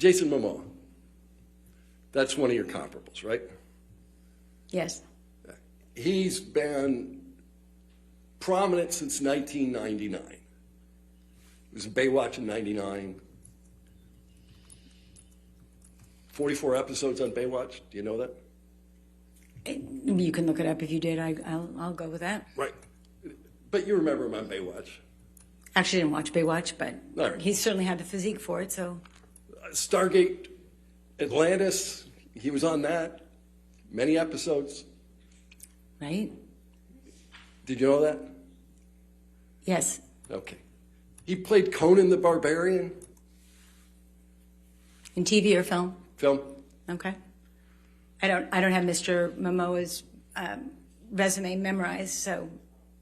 Jason Momoa. That's one of your comparables, right? Yes. He's been prominent since 1999. He was in Baywatch in 99. 44 episodes on Baywatch. Do you know that? You can look it up if you did. I'll go with that. Right. But you remember him on Baywatch. Actually, didn't watch Baywatch, but Right. he certainly had the physique for it. So, Stargate Atlantis, he was on that. Many episodes. right? Did you know that? Yes. Okay. He played Conan the Barbarian. In TV or film? Film. Okay. I don't have Mr. Momoa's resume memorized, so.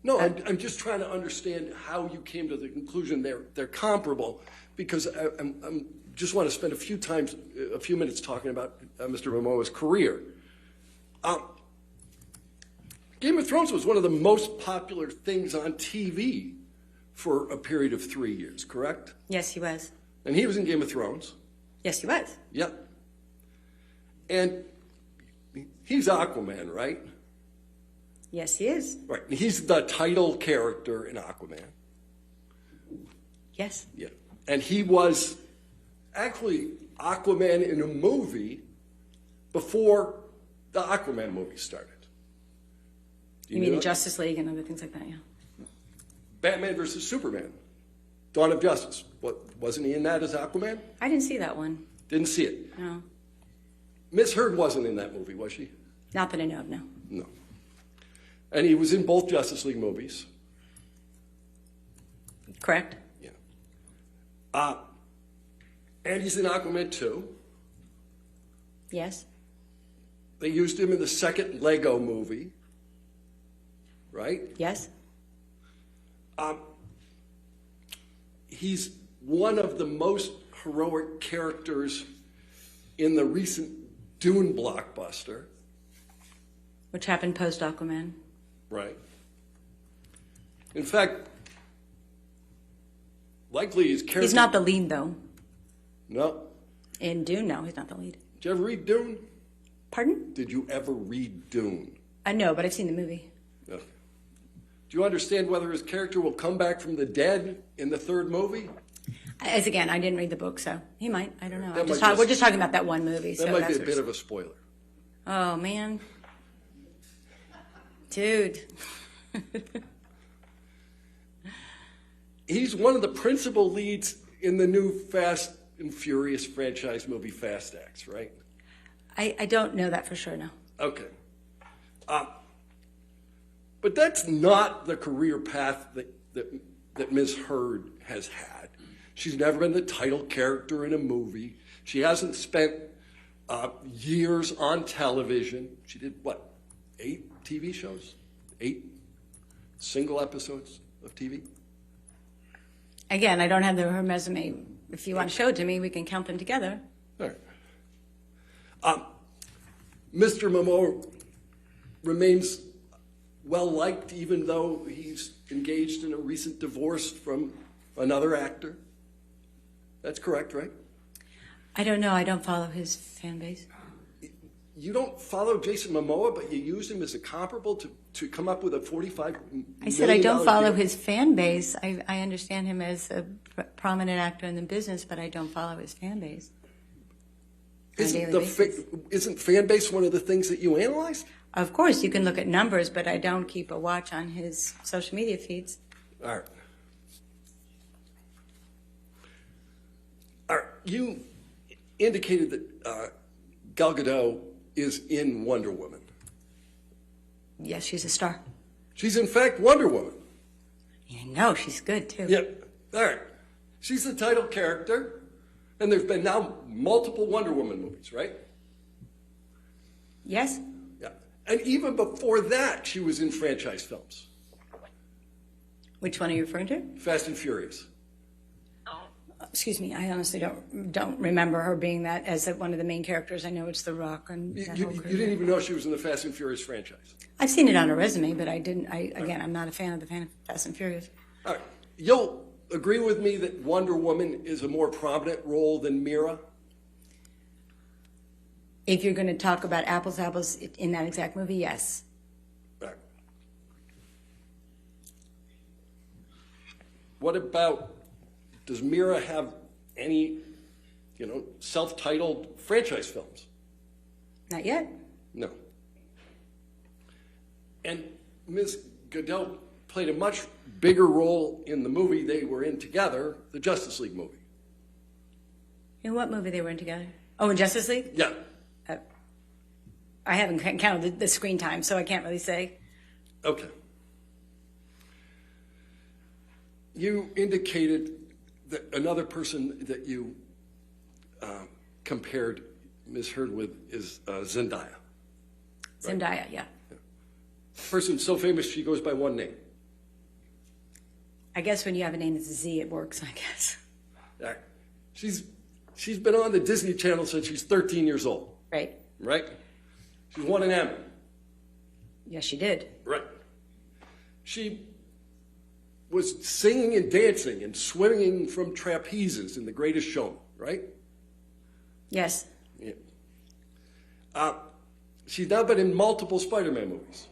No, I'm just trying to understand how you came to the conclusion they're comparable, because I'm just want to spend a few minutes talking about Mr. Momoa's career. Game of Thrones was one of the most popular things on TV for a period of 3 years, correct? Yes, he was. And he was in Game of Thrones. Yes, he was. Yep. And he's Aquaman, right? Yes, he is. Right. And he's the title character in Aquaman. Yes. Yeah. And he was actually Aquaman in a movie before the Aquaman movie started. Do You mean know in that? Justice League and other things like that, yeah. Batman versus Superman, Dawn of Justice. Wasn't he in that as Aquaman? I didn't see that one. Didn't see it. No. Miss Heard wasn't in that movie, was she? Not that I know of, no. No. And he was in both Justice League movies. Correct? Yeah. And he's in Aquaman 2. Yes. They used him in the second Lego movie, right? Yes. He's one of the most heroic characters in the recent Dune blockbuster. Which happened post Aquaman. Right. In fact, likely his character... He's not the lead, though. No. In Dune, no, he's not the lead. Did you ever read Dune? Pardon? Did you ever read Dune? No, but I've seen the movie. Okay. Do you understand whether his character will come back from the dead in the third movie? As again, I didn't read the book, so he might. I don't know. That We're just talking about that one movie. That so might be that's a bit of a spoiler. Oh, man. Dude. He's one of the principal leads in the new Fast and Furious franchise movie, Fast X, right? I don't know that for sure, no. Okay. But that's not the career path that Ms. Heard has had. She's never been the title character in a movie. She hasn't spent years on television. She did, 8 TV shows? 8 single episodes of TV? Again, I don't have her resume. If you want to show it to me, we can count them together. All right. Mr. Momoa remains well-liked, even though he's engaged in a recent divorce from another actor. That's correct, right? I don't know. I don't follow his fan base. You don't follow Jason Momoa, but you use him as a comparable to come up with a $45 million I said I don't follow deal? his fan base. I understand him as a prominent actor in the business, but I don't follow his fan base. Isn't fan base one of the things that you analyze? Of course, you can look at numbers, but I don't keep a watch on his social media feeds. All right. All right. You indicated that Gal Gadot is in Wonder Woman. Yes, she's a star. She's in fact Wonder Woman. Yeah, no, she's good too. Yep. All right. She's the title character, and there's been now multiple Wonder Woman movies, right? Yes? Yeah. And even before that, she was in franchise films. Which one are you referring to? Fast and Furious. Excuse me, I honestly don't remember her being that as one of the main characters. I know it's The Rock and You that whole crew. didn't even know she was in the Fast and Furious franchise. I've seen it on her resume, but I didn't. I'm not a fan of the Fast and Furious. All right. You'll agree with me that Wonder Woman is a more prominent role than Mira? If you're going to talk about apples to apples in that exact movie, yes. Right. What about, does Mira have any, self-titled franchise films? Not yet. No. And Ms. Godot played a much bigger role in the movie they were in together, the Justice League movie. In what movie they were in together? Oh, in Justice League? Yeah. I haven't counted the screen time, so I can't really say. Okay. You indicated that another person that you compared Ms. Heard with is Zendaya. Zendaya, yeah. Person so famous she goes by one name. I guess when you have a name that's a Z, it works, I guess. Yeah. She's been on the Disney Channel since she's 13 years old. Right. Right? She's won an Emmy. Yes, she did. Right. She was singing and dancing and swimming from trapezes in The Greatest Showman, right? Yes. Yeah. She's now been in multiple Spider-Man movies.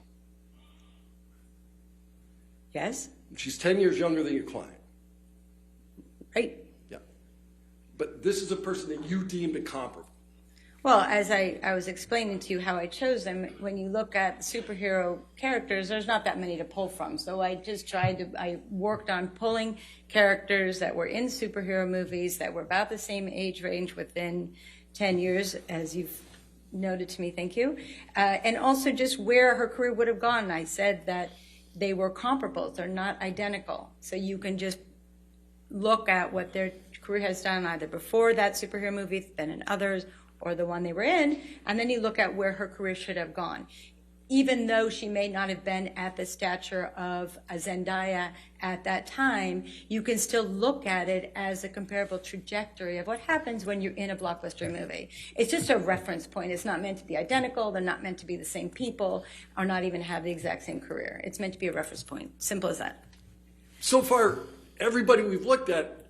Yes. She's 10 years younger than your client. Right. Yeah. But this is a person that you deemed incomparable. Well, as I was explaining to you how I chose them, when you look at superhero characters, there's not that many to pull from. So I worked on pulling characters that were in superhero movies that were about the same age range within 10 years, as you've noted to me, thank you. And also just where her career would have gone. I said that they were comparable, they're not identical. So you can just look at what their career has done either before that superhero movie, then in others, or the one they were in, and then you look at where her career should have gone. Even though she may not have been at the stature of a Zendaya at that time, you can still look at it as a comparable trajectory of what happens when you're in a blockbuster movie. It's just a reference point. It's not meant to be identical. They're not meant to be the same people, or not even have the exact same career. It's meant to be a reference point. Simple as that. So far, everybody we've looked at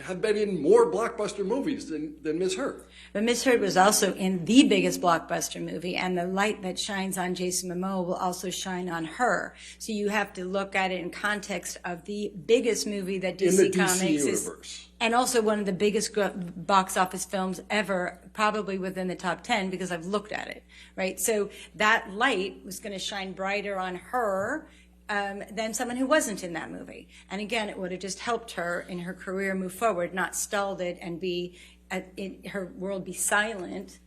have been in more blockbuster movies than Ms. Heard. But Ms. Heard was also in the biggest blockbuster movie, and the light that shines on Jason Momoa will also shine on her. So you have to look at it in context of the biggest movie that DC in the Comics DC is, universe. and also one of the biggest box office films ever, probably within the top 10, because I've looked at it, right? So that light was going to shine brighter on her than someone who wasn't in that movie. And again, it would have just helped her in her career move forward, not stalled it and her world be silent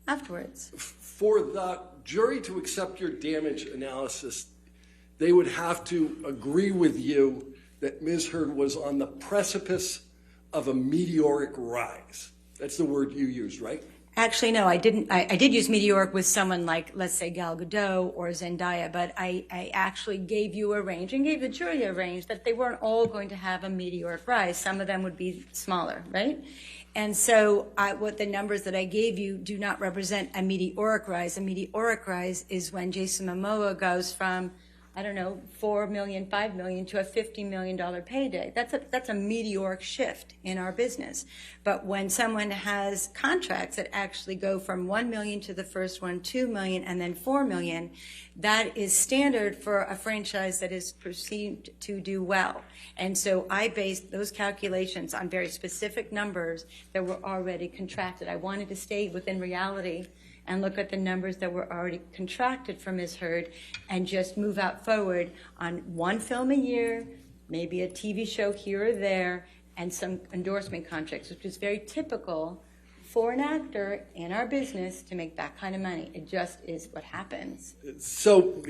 afterwards. For the jury to accept your damage analysis, they would have to agree with you that Ms. Heard was on the precipice of a meteoric rise. That's the word you used, right? Actually, no, I didn't. I did use meteoric with someone like, let's say, Gal Gadot or Zendaya, but I actually gave you a range and gave the jury a range that they weren't all going to have a meteoric rise. Some of them would be smaller, right? And so what the numbers that I gave you do not represent a meteoric rise. A meteoric rise is when Jason Momoa goes from, I don't know, 4 million, 5 million to a $50 million payday. That's a meteoric shift in our business. But when someone has contracts that actually go from 1 million to the first one, 2 million, and then 4 million, that is standard for a franchise that is perceived to do well. And so I based those calculations on very specific numbers that were already contracted. I wanted to stay within reality and look at the numbers that were already contracted for Ms. Heard and just move out forward on one film a year, maybe a TV show here or there, and some endorsement contracts, which is very typical for an actor in our business to make that kind of money. It just is what happens. So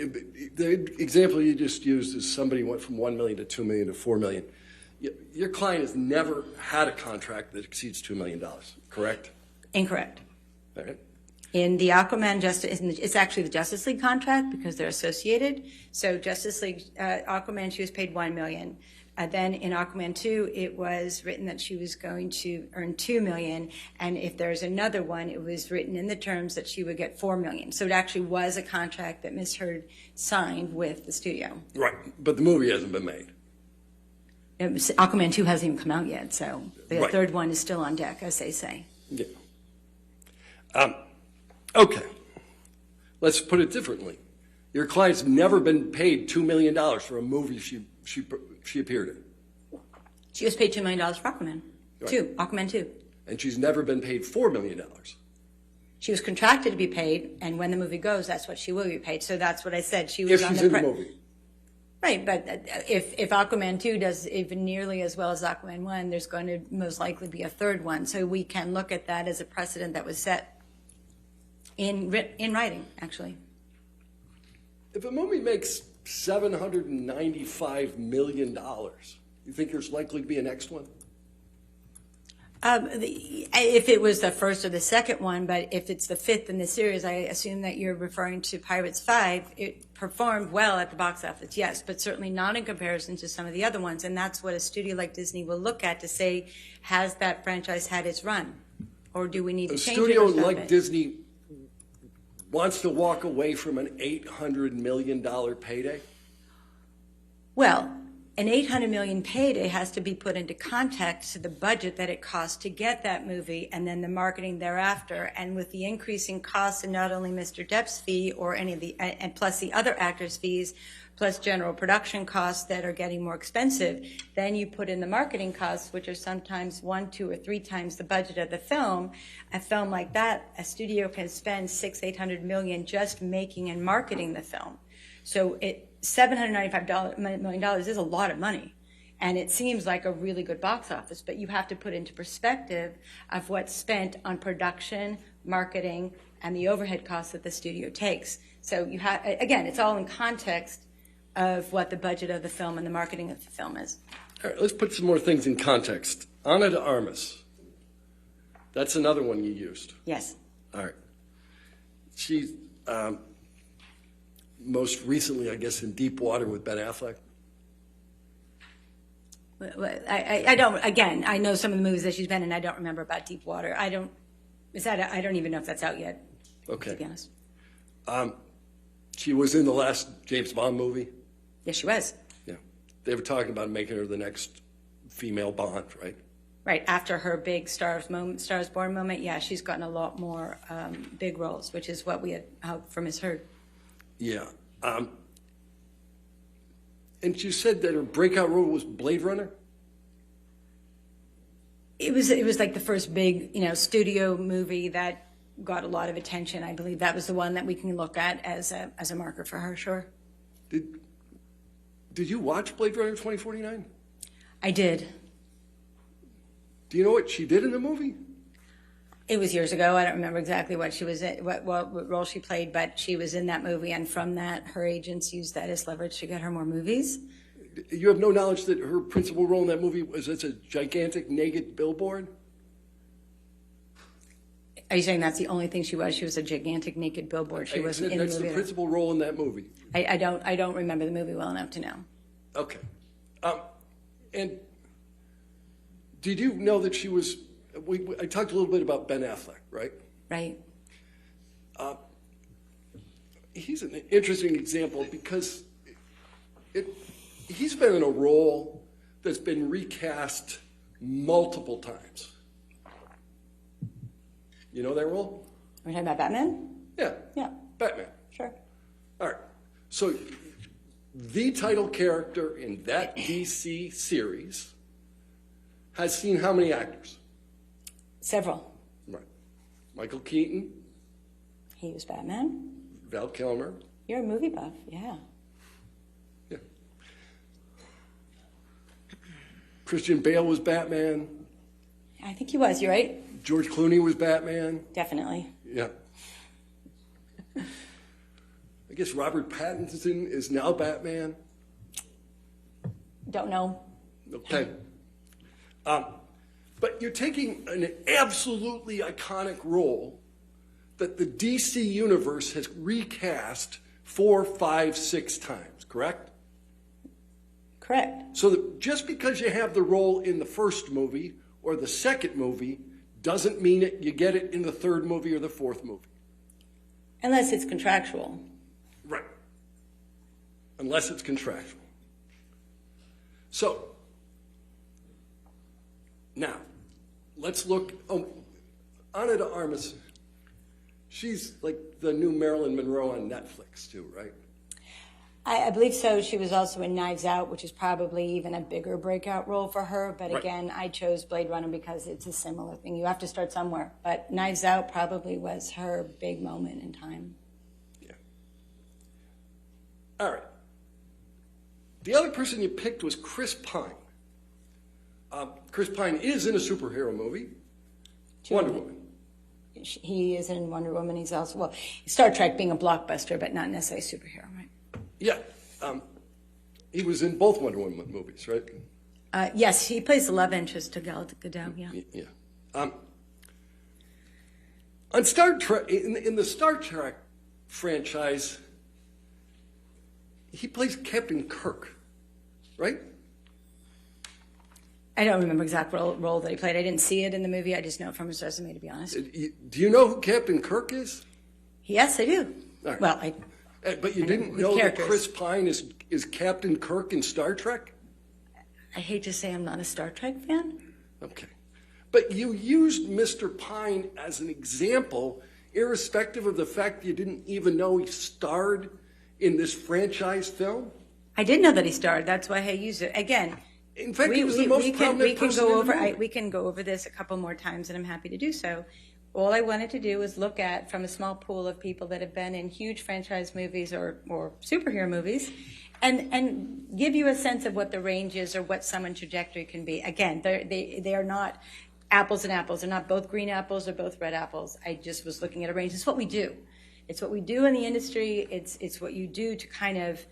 the example you just used is somebody went from 1 million to 2 million to 4 million. Your client has never had a contract that exceeds $2 million, correct? Incorrect. All right. In the Aquaman it's actually the Justice League contract because they're associated. So Justice League, Aquaman, she was paid $1 million. Then in Aquaman 2, it was written that she was going to earn $2 million. And if there's another one, it was written in the terms that she would get $4 million. So it actually was a contract that Ms. Heard signed with the studio. Right, but the movie hasn't been made. Aquaman 2 hasn't even come out yet, so the Right. third one is still on deck, as they say. Yeah. Okay, let's put it differently. Your client's never been paid $2 million for a movie she appeared in. She was paid $2 million for Aquaman. Right. Aquaman 2. And she's never been paid $4 million. She was contracted to be paid, and when the movie goes, that's what she will be paid. So that's what I said. She was If on she's the in the movie. Right, but if Aquaman 2 does even nearly as well as Aquaman 1, there's going to most likely be a third one. So we can look at that as a precedent that was set in writing, actually. If a movie makes $795 million, you think there's likely to be a next one? If it was the first or the second one, but if it's the fifth in the series, I assume that you're referring to Pirates 5. It performed well at the box office, yes, but certainly not in comparison to some of the other ones. And that's what a studio like Disney will look at to say, has that franchise had its run? Or do we need to change it? A studio like Disney wants to walk away from an $800 million payday? Well, an $800 million payday has to be put into context to the budget that it costs to get that movie and then the marketing thereafter. And with the increasing costs in not only Mr. Depp's fee or any of the, and plus the other actors' fees, plus general production costs that are getting more expensive, then you put in the marketing costs, which are sometimes 1, 2, or 3 times the budget of the film. A film like that, a studio can spend $600-800 million just making and marketing the film. So $795 million is a lot of money, and it seems like a really good box office, but you have to put into perspective of what's spent on production, marketing, and the overhead costs that the studio takes. So you have, again, it's all in context of what the budget of the film and the marketing of the film is. All right, let's put some more things in context. Ana de Armas, that's another one you used. Yes. All right. She's most recently, I guess, in Deep Water with Ben Affleck. I don't, again, I know some of the movies that she's been in. I don't remember about Deep Water. I don't even know if that's out yet, Okay. to be honest. She was in the last James Bond movie. Yes, she was. Yeah. They were talking about making her the next female Bond, right? Right, after her big Stars Born moment, yeah, she's gotten a lot more big roles, which is what we had hoped for Miss Heard. Yeah. And you said that her breakout role was Blade Runner? It was like the first big, studio movie that got a lot of attention. I believe that was the one that we can look at as a marker for her, sure. Did you watch Blade Runner 2049? I did. Do you know what she did in the movie? It was years ago. I don't remember exactly what she was in, what role she played, but she was in that movie, and from that, her agents used that as leverage to get her more movies. You have no knowledge that her principal role in that movie was as a gigantic naked billboard? Are you saying that's the only thing she was? She was a gigantic naked billboard. She wasn't in the movie. That's the principal role in that movie. I don't remember the movie well enough to know. Okay. And did you know that she was? I talked a little bit about Ben Affleck, right? Right. He's an interesting example because he's been in a role that's been recast multiple times. You know that role? Are we talking about Batman? Yeah. Yeah. Batman. Sure. All right. So the title character in that DC series has seen how many actors? Several. Right. Michael Keaton. He was Batman. Val Kilmer. You're a movie buff, yeah. Yeah. Christian Bale was Batman. I think he was, you're right. George Clooney was Batman. Definitely. Yeah. I guess Robert Pattinson is now Batman. Don't know. Okay. But you're taking an absolutely iconic role that the DC universe has recast 4, 5, 6 times, correct? Correct. So that just because you have the role in the first movie or the second movie doesn't mean you get it in the third movie or the fourth movie. Unless it's contractual. Right. Unless it's contractual. So, now, let's look. Ana de Armas, She's like the new Marilyn Monroe on Netflix too, right? I believe so. She was also in Knives Out, which is probably even a bigger breakout role for her. But Right. again, I chose Blade Runner because it's a similar thing. You have to start somewhere. But Knives Out probably was her big moment in time. Yeah. All right. The other person you picked was Chris Pine. Chris Pine is in a superhero movie, Wonder Woman. He is in Wonder Woman. He's also, well, Star Trek being a blockbuster, but not necessarily a superhero, right? Yeah. He was in both Wonder Woman movies, right? Yes, he plays the love interest to Gal Gadot, yeah. Yeah. On Star Trek, in the Star Trek franchise, he plays Captain Kirk, right? I don't remember exact role that he played. I didn't see it in the movie. I just know it from his resume, to be honest. Do you know who Captain Kirk is? Yes, I do. All right. Well, But you didn't know that Chris Pine is Captain Kirk in Star Trek? I hate to say I'm not a Star Trek fan. Okay. But you used Mr. Pine as an example, irrespective of the fact that you didn't even know he starred in this franchise film? I did know that he starred. That's why I used it. Again, in fact, he was the most prominent person in the movie. we can go over this a couple more times, and I'm happy to do so. All I wanted to do was look at, from a small pool of people that have been in huge franchise movies or superhero movies, and give you a sense of what the range is or what someone's trajectory can be. Again, they are not apples and apples. They're not both green apples or both red apples. I just was looking at a range. It's what we do. It's what we do in the industry. It's what you do to kind of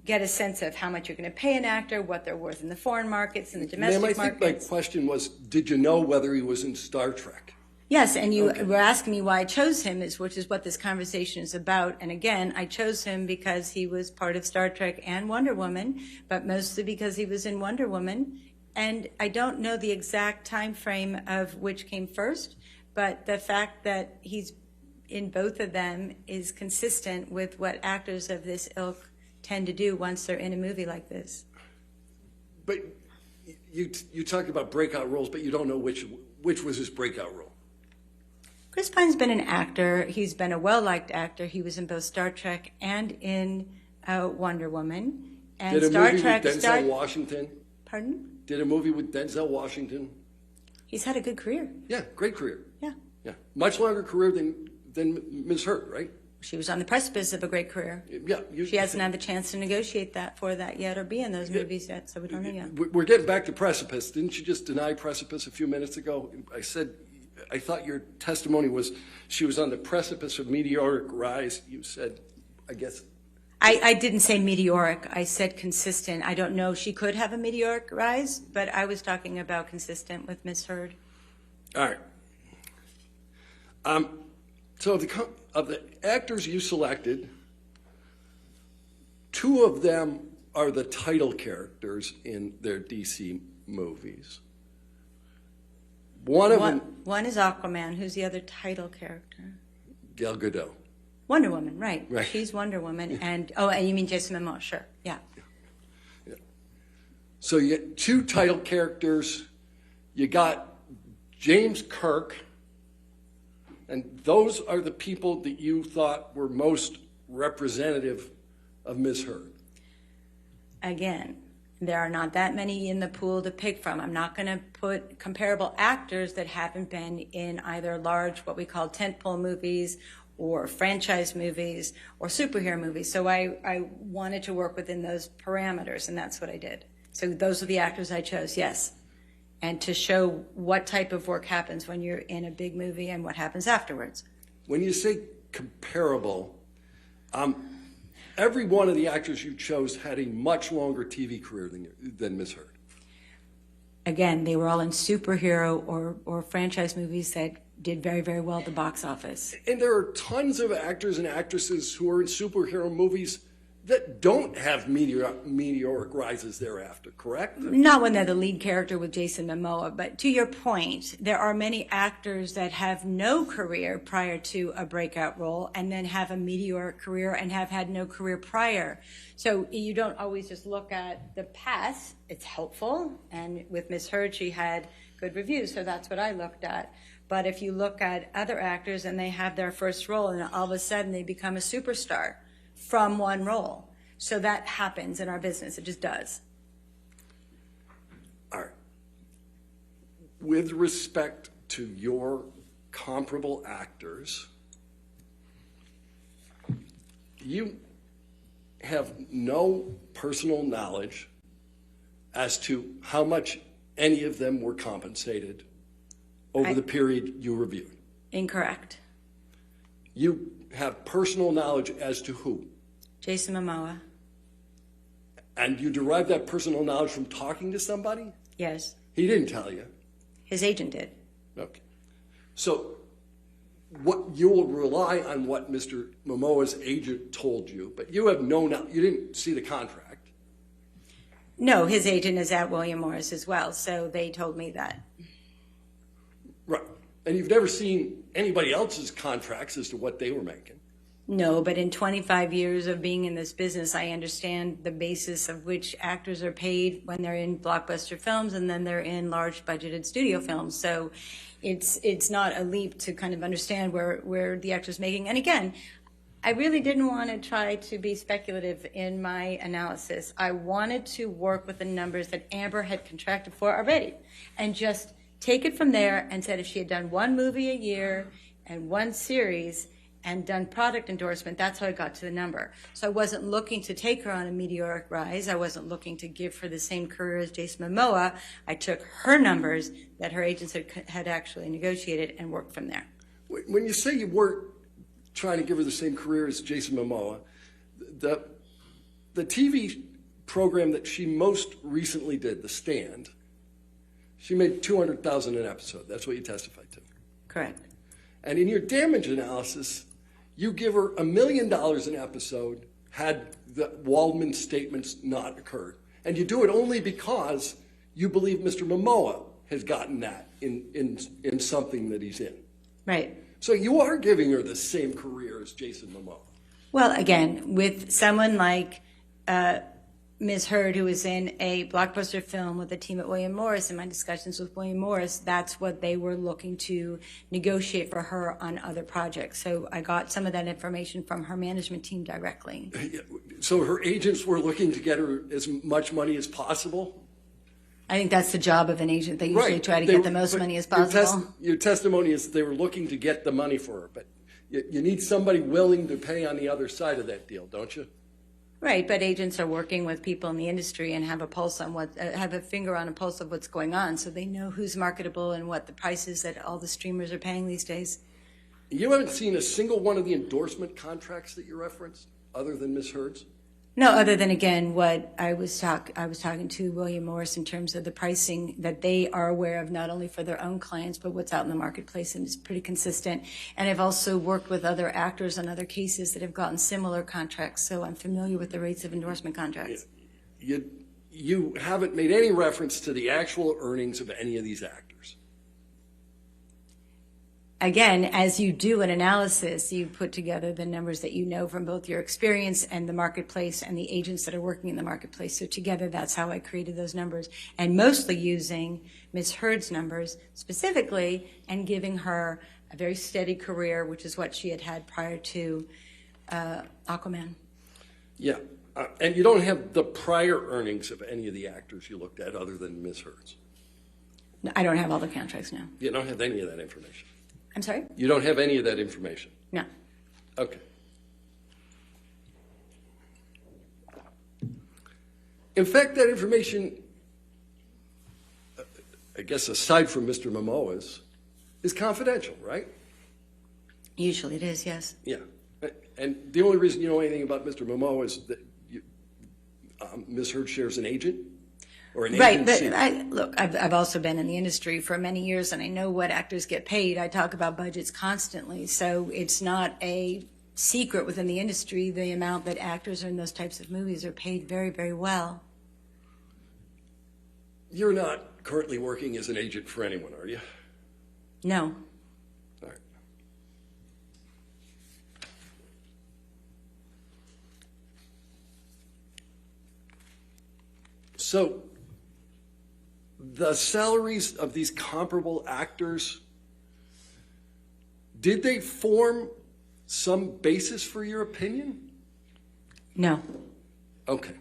get a sense of how much you're going to pay an actor, what they're worth in the foreign markets and the domestic Ma'am, I think my question was, did you know whether he was in Star Trek? Yes, and you were asking me why I chose him, which is what this conversation is about. And again, I chose him because he was part of Star Trek and Wonder Woman, but mostly because he was in Wonder Woman. And I don't know the exact time frame of which came first, but the fact that he's in both of them is consistent with what actors of this ilk tend to do once they're in a movie like this. But you talked about breakout roles, but you don't know which was his breakout role. Chris Pine's been an actor. He's been a well-liked actor. He was in both Star Trek and in Wonder Woman. And Did a Star movie Trek, with Denzel Washington? Pardon? Did a movie with Denzel Washington? He's had a good career. Yeah, great career. Yeah. Yeah, much longer career than Ms. Heard, right? She was on the precipice of a great career. Yeah. She hasn't had the chance to negotiate for that yet or be in those movies yet, so we don't know yet. We're getting back to precipice. Didn't you just deny precipice a few minutes ago? I thought your testimony was she was on the precipice of meteoric rise. You said, I guess. I didn't say meteoric. I said consistent. I don't know. She could have a meteoric rise, but I was talking about consistent with Ms. Heard. All right. So of the actors you selected, two of them are the title characters in their DC movies. One is Aquaman. Who's the other title character? Gal Gadot. Wonder Woman, right. Right. She's Wonder Woman. And you mean Jason Momoa, sure. Yeah. So you get two title characters. You got James Kirk, and those are the people that you thought were most representative of Ms. Heard. Again, there are not that many in the pool to pick from. I'm not going to put comparable actors that haven't been in either large, what we call tentpole movies, or franchise movies, or superhero movies. So I wanted to work within those parameters, and that's what I did. So those are the actors I chose, yes. And to show what type of work happens when you're in a big movie and what happens afterwards. When you say comparable, every one of the actors you chose had a much longer TV career than Ms. Heard. Again, they were all in superhero or franchise movies that did very, very well at the box office. And there are tons of actors and actresses who are in superhero movies that don't have meteoric rises thereafter, correct? Not when they're the lead character with Jason Momoa, but to your point, there are many actors that have no career prior to a breakout role and then have a meteoric career and have had no career prior. So you don't always just look at the past. It's helpful. And with Ms. Heard, she had good reviews, so that's what I looked at. But if you look at other actors and they have their first role and all of a sudden they become a superstar from one role. So that happens in our business. It just does. All right. With respect to your comparable actors, you have no personal knowledge as to how much any of them were compensated over the period you reviewed. Incorrect. You have personal knowledge as to who? Jason Momoa. And you derive that personal knowledge from talking to somebody? Yes. He didn't tell you. His agent did. Okay. So what you will rely on what Mr. Momoa's agent told you, but you have no knowledge. You didn't see the contract. No, his agent is at William Morris as well, so they told me that. Right. And you've never seen anybody else's contracts as to what they were making. No, but in 25 years of being in this business, I understand the basis of which actors are paid when they're in blockbuster films and then they're in large budgeted studio films. So it's not a leap to kind of understand where the actor's making. And again, I really didn't want to try to be speculative in my analysis. I wanted to work with the numbers that Amber had contracted for already and just take it from there and said if she had done one movie a year and one series and done product endorsement, that's how I got to the number. So I wasn't looking to take her on a meteoric rise. I wasn't looking to give her the same career as Jason Momoa. I took her numbers that her agents had actually negotiated and worked from there. When you say you weren't trying to give her the same career as Jason Momoa, the TV program that she most recently did, The Stand, she made $200,000 an episode. That's what you testified to. Correct. And in your damage analysis, you give her $1 million an episode had the Waldman statements not occurred. And you do it only because you believe Mr. Momoa has gotten that in something that he's in. Right. So you are giving her the same career as Jason Momoa. Well, again, with someone like Ms. Heard, who was in a blockbuster film with a team at William Morris, in my discussions with William Morris, that's what they were looking to negotiate for her on other projects. So I got some of that information from her management team directly. So her agents were looking to get her as much money as possible? I think that's the job of an agent. They usually try to get the most money as possible. Your testimony is they were looking to get the money for her, but you need somebody willing to pay on the other side of that deal, don't you? Right, but agents are working with people in the industry and have a pulse on have a finger on a pulse of what's going on, so they know who's marketable and what the prices that all the streamers are paying these days. You haven't seen a single one of the endorsement contracts that you referenced, other than Ms. Heard's? No, other than, again, what I was talking to William Morris in terms of the pricing that they are aware of, not only for their own clients, but what's out in the marketplace, and it's pretty consistent. And I've also worked with other actors on other cases that have gotten similar contracts, so I'm familiar with the rates of endorsement contracts. You haven't made any reference to the actual earnings of any of these actors. Again, as you do an analysis, you put together the numbers that you know from both your experience and the marketplace and the agents that are working in the marketplace. So together, that's how I created those numbers, and mostly using Ms. Heard's numbers specifically and giving her a very steady career, which is what she had had prior to Aquaman. Yeah, and you don't have the prior earnings of any of the actors you looked at other than Ms. Heard's. No, I don't have all the contracts now. You don't have any of that information. I'm sorry? You don't have any of that information? No. Okay. In fact, that information, I guess aside from Mr. Momoa's, is confidential, right? Usually it is, yes. Yeah. And the only reason you know anything about Mr. Momoa is that Ms. Heard shares an agent? Or an right, agency. but I've also been in the industry for many years, and I know what actors get paid. I talk about budgets constantly, so it's not a secret within the industry the amount that actors in those types of movies are paid very, very well. You're not currently working as an agent for anyone, are you? No. All right. So, the salaries of these comparable actors Did they form some basis for your opinion? No. Okay.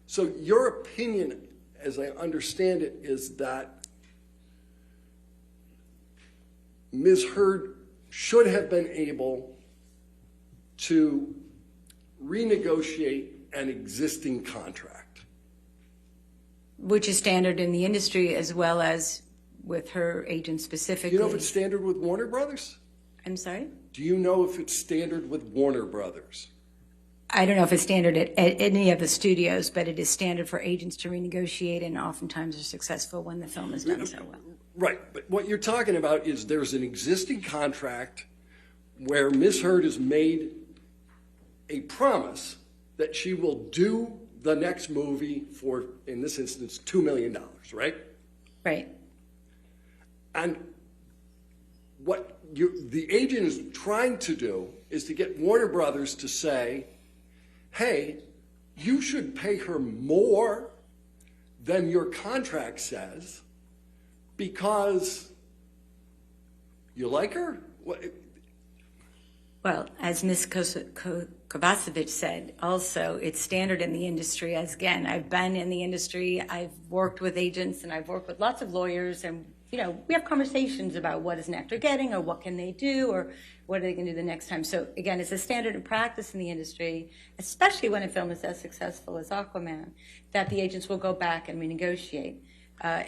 So your opinion, as I understand it, is that Ms. Heard should have been able to renegotiate an existing contract. Which is standard in the industry as well as with her agent specifically. Do you know if it's standard with Warner Brothers? I'm sorry? Do you know if it's standard with Warner Brothers? I don't know if it's standard at any of the studios, but it is standard for agents to renegotiate, and oftentimes are successful when the film is done so well. Right, but what you're talking about is there's an existing contract where Ms. Heard has made a promise that she will do the next movie for, in this instance, $2 million, right? Right. And what the agent is trying to do is to get Warner Brothers to say, hey, you should pay her more than your contract says because you like her? Well, as Ms. Kovacevic said, also, it's standard in the industry. As again, I've been in the industry, I've worked with agents, and I've worked with lots of lawyers, and we have conversations about what is an actor getting, or what can they do, or what are they going to do the next time. So again, it's a standard in practice in the industry, especially when a film is as successful as Aquaman, that the agents will go back and renegotiate.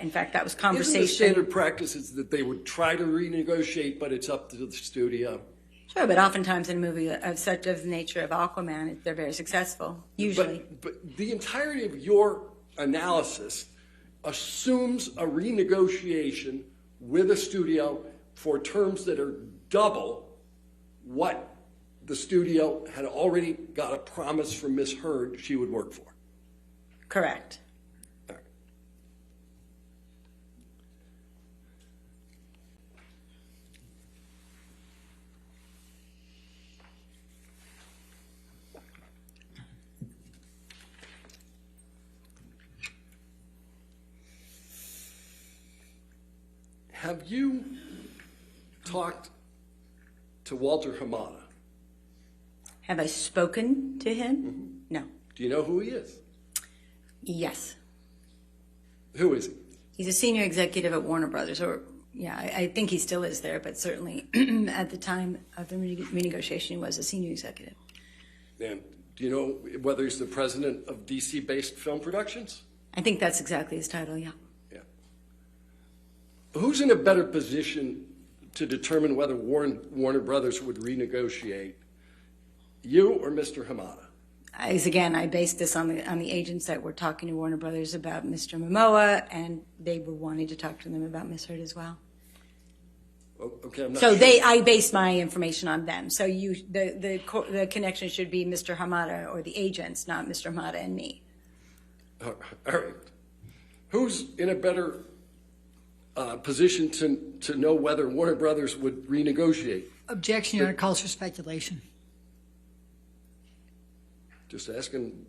In fact, that was conversation. Isn't the standard practice is that they would try to renegotiate, but it's up to the studio? Sure, but oftentimes in a movie of such of the nature of Aquaman, they're very successful, usually. But the entirety of your analysis assumes a renegotiation with a studio for terms that are double what the studio had already got a promise from Ms. Heard she would work for. Correct. All right. Have you talked to Walter Hamada? Have I spoken to him? Mm-hmm. No. Do you know who he is? Yes. Who is he? He's a senior executive at Warner Brothers, or yeah, I think he still is there, but certainly at the time of the renegotiation, he was a senior executive. And do you know whether he's the president of DC-based film productions? I think that's exactly his title, yeah. Yeah. Who's in a better position to determine whether Warner Brothers would renegotiate, you or Mr. Hamada? As again, I based this on the agents that were talking to Warner Brothers about Mr. Momoa, and they were wanting to talk to them about Miss Heard as well. Okay, I'm not So sure. I based my information on them. So the connection should be Mr. Hamada or the agents, not Mr. Hamada and me. All right. Who's in a better position to know whether Warner Brothers would renegotiate? Objection, Your Honor, calls for speculation. Just asking.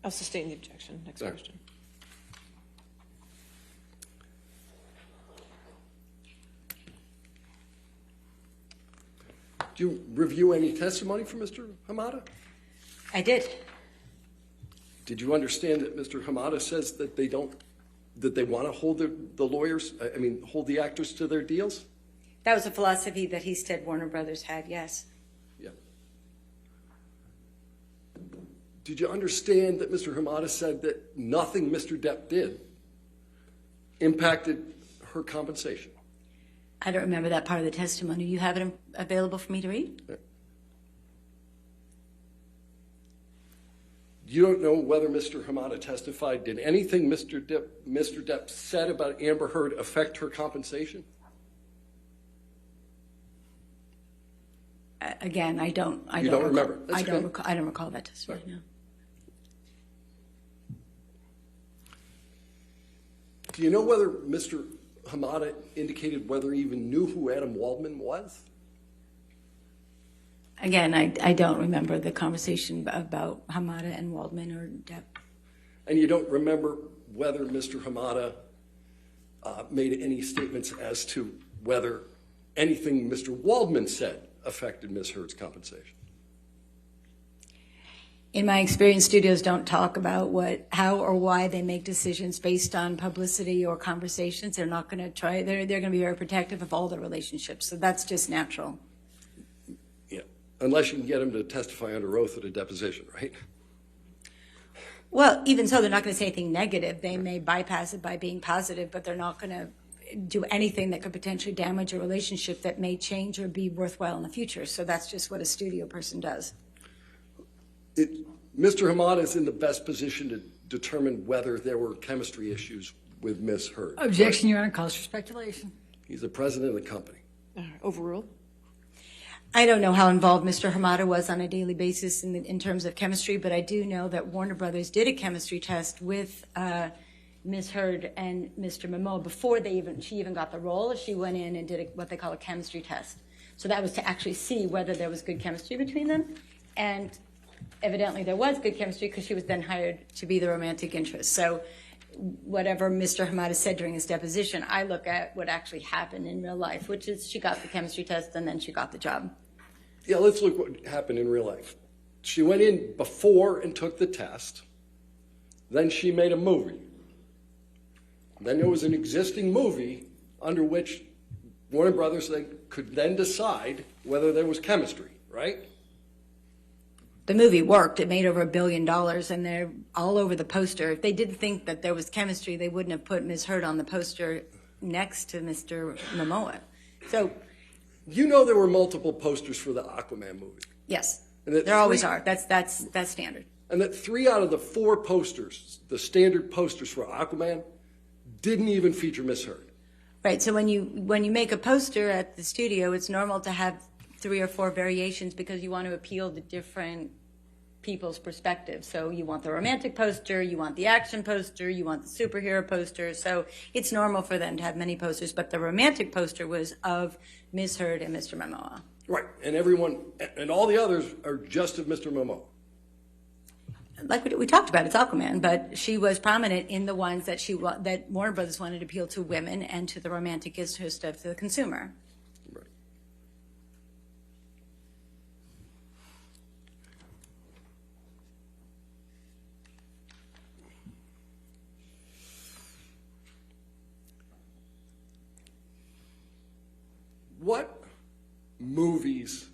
I'll sustain the objection. Next Sorry. question. Do you review any testimony from Mr. Hamada? I did. Did you understand that Mr. Hamada says that they want to hold hold the actors to their deals? That was a philosophy that he said Warner Brothers had, yes. Yeah. Did you understand that Mr. Hamada said that nothing Mr. Depp did impacted her compensation? I don't remember that part of the testimony. You have it available for me to read? You don't know whether Mr. Hamada testified. Did anything Mr. Depp said about Amber Heard affect her compensation? Again, I don't remember? That's I don't okay. I don't recall that testimony. Sorry. No. Do you know whether Mr. Hamada indicated whether he even knew who Adam Waldman was? Again, I don't remember the conversation about Hamada and Waldman or Depp. And you don't remember whether Mr. Hamada made any statements as to whether anything Mr. Waldman said affected Ms. Heard's compensation. In my experience, studios don't talk about how or why they make decisions based on publicity or conversations. They're not going to try. They're going to be very protective of all their relationships. So that's just natural. Yeah, unless you can get him to testify under oath at a deposition, right? Well, even so, they're not going to say anything negative. They may bypass it by being positive, but they're not going to do anything that could potentially damage a relationship that may change or be worthwhile in the future. So that's just what a studio person does. Mr. Hamada is in the best position to determine whether there were chemistry issues with Ms. Heard. Objection, Your Honor, calls for speculation. He's the president of the company. Overruled. I don't know how involved Mr. Hamada was on a daily basis in terms of chemistry, but I do know that Warner Brothers did a chemistry test with Ms. Heard and Mr. Momoa before she even got the role. She went in and did what they call a chemistry test. So that was to actually see whether there was good chemistry between them. And evidently there was good chemistry because she was then hired to be the romantic interest. So whatever Mr. Hamada said during his deposition, I look at what actually happened in real life, which is she got the chemistry test and then she got the job. Yeah, let's look what happened in real life. She went in before and took the test. Then she made a movie. Then there was an existing movie under which Warner Brothers could then decide whether there was chemistry, right? The movie worked. It made over $1 billion, and they're all over the poster. If they didn't think that there was chemistry, they wouldn't have put Ms. Heard on the poster next to Mr. Momoa. So, you know there were multiple posters for the Aquaman movie. yes, And that there always are. That's standard. And that 3 out of the 4 posters, the standard posters for Aquaman, didn't even feature Ms. Heard. Right. So when you make a poster at the studio, it's normal to have 3 or 4 variations because you want to appeal to different people's perspectives. So you want the romantic poster, you want the action poster, you want the superhero poster. So it's normal for them to have many posters, but the romantic poster was of Ms. Heard and Mr. Momoa. Right. And everyone, and all the others are just of Mr. Momoa. Like we talked about, it's Aquaman, but she was prominent in the ones that Warner Brothers wanted to appeal to women and to the romantic interest of the consumer. Right. What movies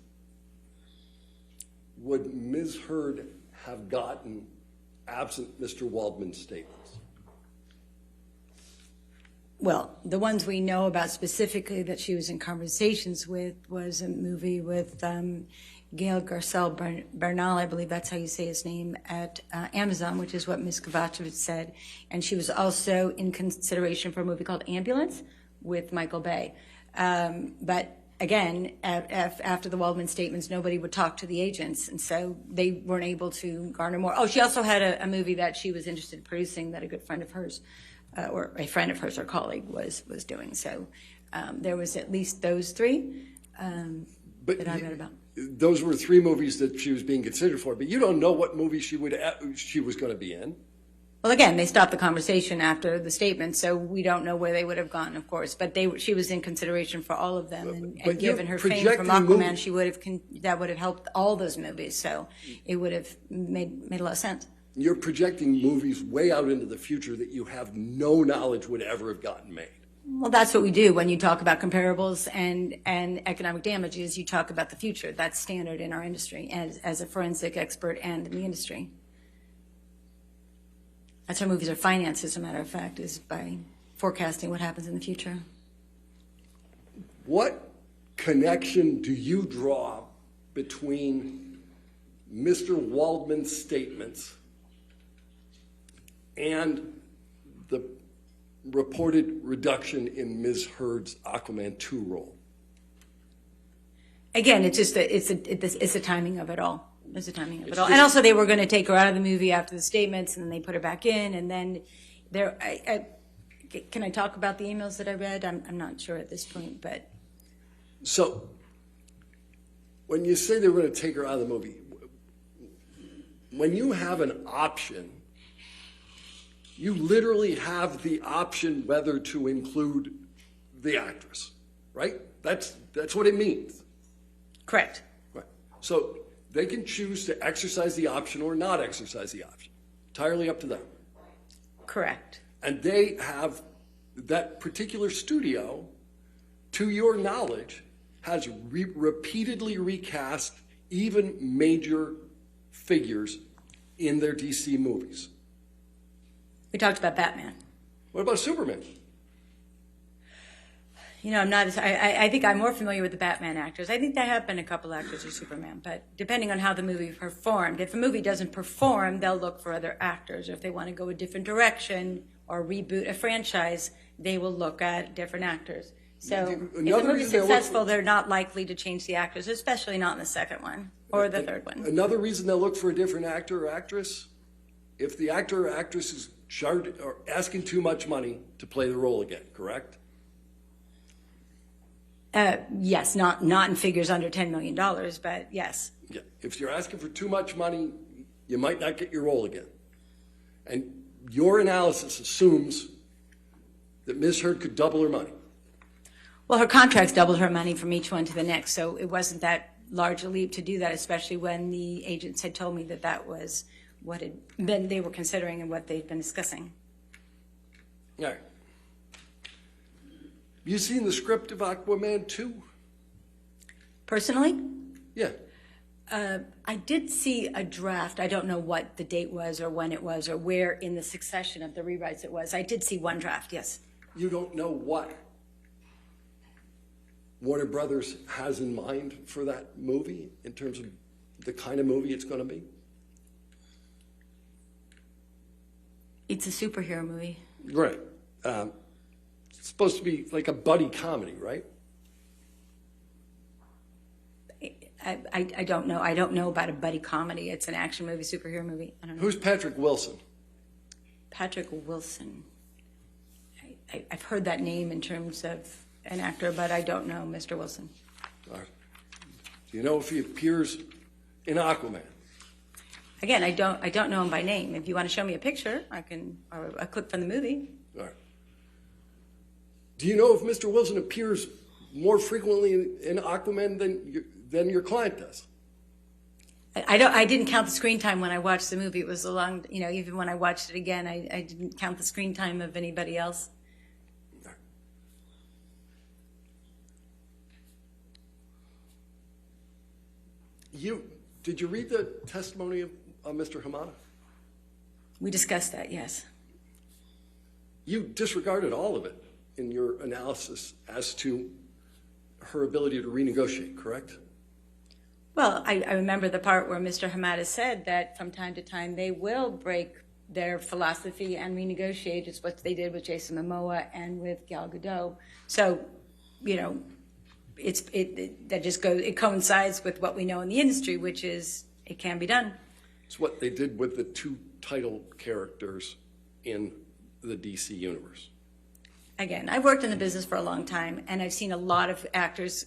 would Ms. Heard have gotten absent Mr. Waldman's statements? Well, the ones we know about specifically that she was in conversations with was a movie with Gail Garcelle Bernal, I believe that's how you say his name, at Amazon, which is what Ms. Kovacevic said. And she was also in consideration for a movie called Ambulance with Michael Bay. But again, after the Waldman statements, nobody would talk to the agents, and so they weren't able to garner more. Oh, she also had a movie that she was interested in producing that a good friend of hers, or a friend of hers or colleague was doing. So there was at least those 3 that I read about. Those were 3 movies that she was being considered for, but you don't know what movie she was going to be in. Well, again, they stopped the conversation after the statement, so we don't know where they would have gone, of course. But she was in consideration for all of them, and given her fame from Aquaman, that would have helped all those movies. So it would have made a lot of sense. You're projecting movies way out into the future that you have no knowledge would ever have gotten made. Well, that's what we do when you talk about comparables and economic damages. You talk about the future. That's standard in our industry as a forensic expert and in the industry. That's how movies are financed, as a matter of fact, is by forecasting what happens in the future. What connection do you draw between Mr. Waldman's statements and the reported reduction in Ms. Heard's Aquaman 2 role? Again, it's the timing of it all. There's a timing of it all. And also they were going to take her out of the movie after the statements, and then they put her back in, and then can I talk about the emails that I read? I'm not sure at this point, but. So when you say they were going to take her out of the movie, when you have an option, you literally have the option whether to include the actress, right? That's what it means. Correct. Right. So they can choose to exercise the option or not exercise the option. Entirely up to them. Correct. And they have that particular studio, to your knowledge, has repeatedly recast even major figures in their DC movies. We talked about Batman. What about Superman? You know, I think I'm more familiar with the Batman actors. I think there have been a couple actors of Superman, but depending on how the movie performed, if a movie doesn't perform, they'll look for other actors. Or if they want to go a different direction or reboot a franchise, they will look at different actors. So if the movie's successful, they're not likely to change the actors, especially not in the second one or the third one. Another reason they'll look for a different actor or actress, if the actor or actress is charged or asking too much money to play the role again, correct? Yes, not in figures under $10 million, but yes. Yeah. If you're asking for too much money, you might not get your role again. And your analysis assumes that Ms. Heard could double her money. Well, her contracts doubled her money from each one to the next, so it wasn't that large a leap to do that, especially when the agents had told me that that was what had been they were considering and what they'd been discussing. All right. You seen the script of Aquaman 2? Personally, Yeah. I did see a draft. I don't know what the date was or when it was or where in the succession of the rewrites it was. I did see one draft, yes. You don't know what Warner Brothers has in mind for that movie in terms of the kind of movie it's going to be? It's a superhero movie. Right. It's supposed to be like a buddy comedy, right? I don't know. I don't know about a buddy comedy. It's an action movie, superhero movie. I don't know. Who's Patrick Wilson? Patrick Wilson. I've heard that name in terms of an actor, but I don't know Mr. Wilson. All right. Do you know if he appears in Aquaman? Again, I don't know him by name. If you want to show me a picture, or a clip from the movie. All right. Do you know if Mr. Wilson appears more frequently in Aquaman than your client does? I didn't count the screen time when I watched the movie. It was a long, even when I watched it again, I didn't count the screen time of anybody else. Did you read the testimony of Mr. Hamada? We discussed that, yes. You disregarded all of it in your analysis as to her ability to renegotiate, correct? Well, I remember the part where Mr. Hamada said that from time to time they will break their philosophy and renegotiate. It's what they did with Jason Momoa and with Gal Gadot. So, it coincides with what we know in the industry, which is it can be done. It's what they did with the two title characters in the DC universe. Again, I've worked in the business for a long time, and I've seen a lot of actors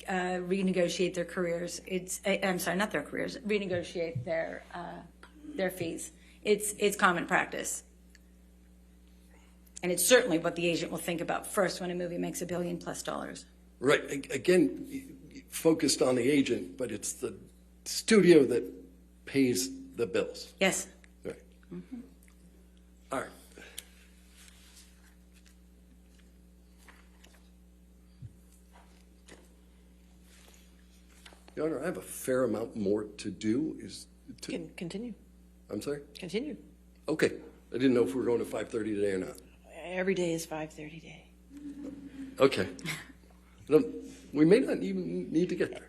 renegotiate their careers. I'm sorry, not their careers. Renegotiate their fees. It's common practice, and it's certainly what the agent will think about first when a movie makes $1 billion+ dollars. Right. Again, focused on the agent, but it's the studio that pays the bills. Yes. Right. Mm-hmm. All right. Your Honor, I have a fair amount more to do. Continue. I'm sorry? Continue. Okay. I didn't know if we were going to 5:30 today or not. Every day is 5:30 day. Okay. We may not even need to get there.